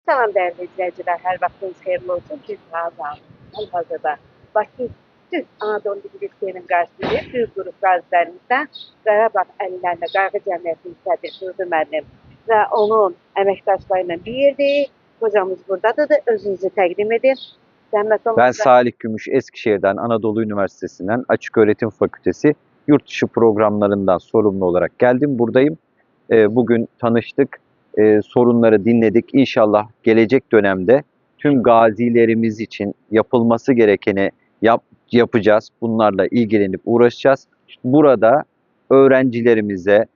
Salam değerli izleyiciler, her vaxtınız xeyirli olsun. Biz hal-hazırda Bakı Türk Anadolu Liseyi'nin qarşısındayız. Büyük qrup qazilərimizdən Qarabağ əllərində Qayğı Cəmiyyətinin sədri Durdu müəllim və onun əməkdaşları ilə bir yerdeyiz. Hocamız buradadır. Özünüzü təqdim edin. Zəhmət olmasa. Ben Salih Gümüş, Eskişehir'den Anadolu Üniversitesi'nden Açıköğretim Fakültesi yurt dışı programlarından sorumlu olarak geldim. Buradayım. Bugün tanıştık, sorunları dinledik. İnşallah gelecek dönemde tüm gazilerimiz için yapılması gerekeni yapacağız. Bunlarla ilgilenip uğraşacağız. Burada öğrencilerimize,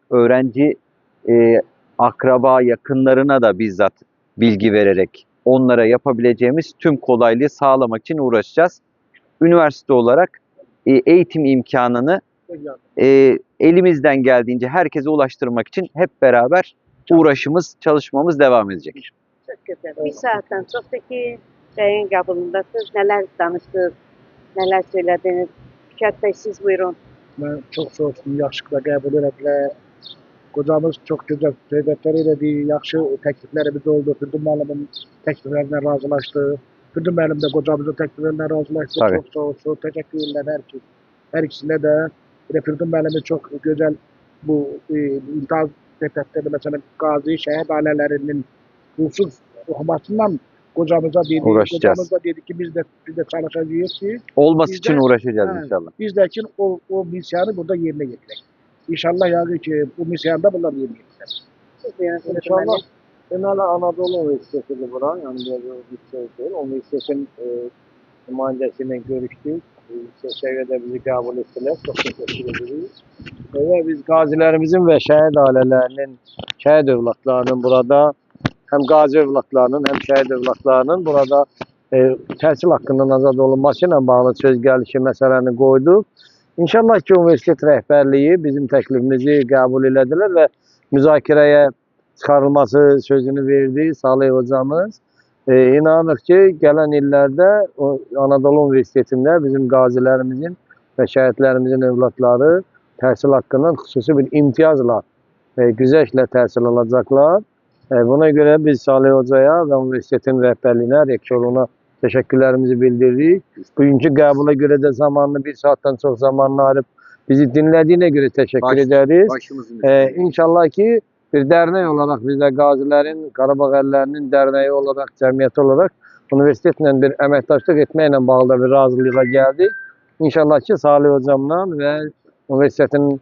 akraba yakınlarına da bizzat bilgi vererek onlara yapabileceğimiz tüm kolaylığı sağlamak için uğraşacağız. Üniversite olarak eğitim imkanını elimizden geldiğince herkese ulaştırmak için hep beraber çalışmamız devam edecek. Çok güzel. Bir saatten çoxdur ki, yayın qəbulundasınız. Neler danışdınız, neler söylediniz? Fikret Bey, siz buyurun. Ben çok soğuktum, yaxşılıkla qəbul elədilər. Hocamız çok güzel söhbətlər elədi, yaxşı təkliflərimiz oldu. Fürdun müəllimin təkliflərinə razılaşdı. Fürdun müəllim də hocamızın təkliflərinə razılaşdı. Tabii. Çok sağ olsun, teşekkür ederim her ikisine de. Bir de Fürdun müəllimin çok güzel bu imtihaz söhbətləri, mesela qazi, şəhid ailələrinin pulsuz okumasından hocamıza dedi. Uğraşacağız. Hocamız da dedi ki biz de çalışacağız ki Olması Biz için de- uğraşacağız Ha, inşallah. biz de için o misyonu burada yerine getirek. İnşallah yani ki bu misyonda bunlar yerine getirir. Siz buyurun. Fürdun İnşallah müəllim. Genel Anadolu Üniversitesi'ni bura, yani bir şey değil. O üniversitenin nümayəndəsiyle görüştük. Seviyede bizi kabul ettiler. Çok teşekkür ederiz. Ve biz gazilerimizin ve şehit ailelerinin, şehit evlatlarının burada, hem gazi evlatlarının hem şehit evlatlarının burada təhsil hakkından azad olunması ilə bağlı söz gəlişi məsələni qoyduq. İnşallah ki, universitet rəhbərliyi bizim təklifimizi qəbul elədilər və müzakirəyə çıxarılması sözünü verdi Salih hocamız. İnanırıq ki, gələn illərdə Anadolu Universitetində bizim qazilərimizin və şəhidlərimizin evlatları təhsil haqqından xüsusi bir imtiyazla, güzəşlə təhsil alacaqlar. Buna görə biz Salih hocaya və universitetin rəhbərliyinə, rektoruna təşəkkürlərimizi bildiririk. Bugünkü qəbula görə də zamanını, bir saatdən çox zamanını ayırıb bizi dinlədiyinə görə təşəkkür ederiz. Başımızın İnşallah ki, bir dernek olarak biz de gazilerin, Qarabağ əllərinin derneği olarak, cemiyeti olarak üniversitetle bir əməkdaşlıq etməklə bağlı bir razılığa geldik. İnşallah ki Salih hocamla ve üniversitetin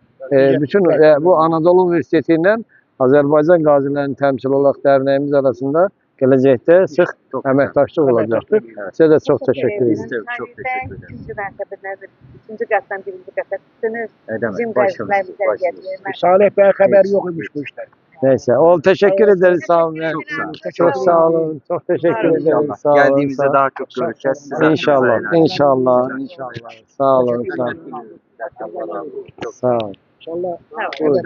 bütün bu Anadolu Üniversiteti ile Azərbaycan qazilərinin təmsil olarak dernəyimiz arasında gələcəkdə sıx əməkdaşlıq olacaqdır. Sizə də çox təşəkkür Biz ederim. de çok teşekkür ederiz. İkinci mərtəbədən, üçüncü qatdan birinci qata düşdünüz. Ne demek? Bizim Başımız. qazilərimizə Salih Bey haber yokmuş bu işler. Neyse, teşekkür ederiz. Sağ olun. Çok sağ olun. Çok sağ olun. Çok teşekkür ederiz. İnşallah. Sağ olun. Geldiğimizde Sağ- daha çok görüşeceğiz. Size İnşallah. helal olsun. İnşallah. İnşallah. Sağ olun. Sağ olun. Sağ olun. İnşallah. Sağ olun. Evet,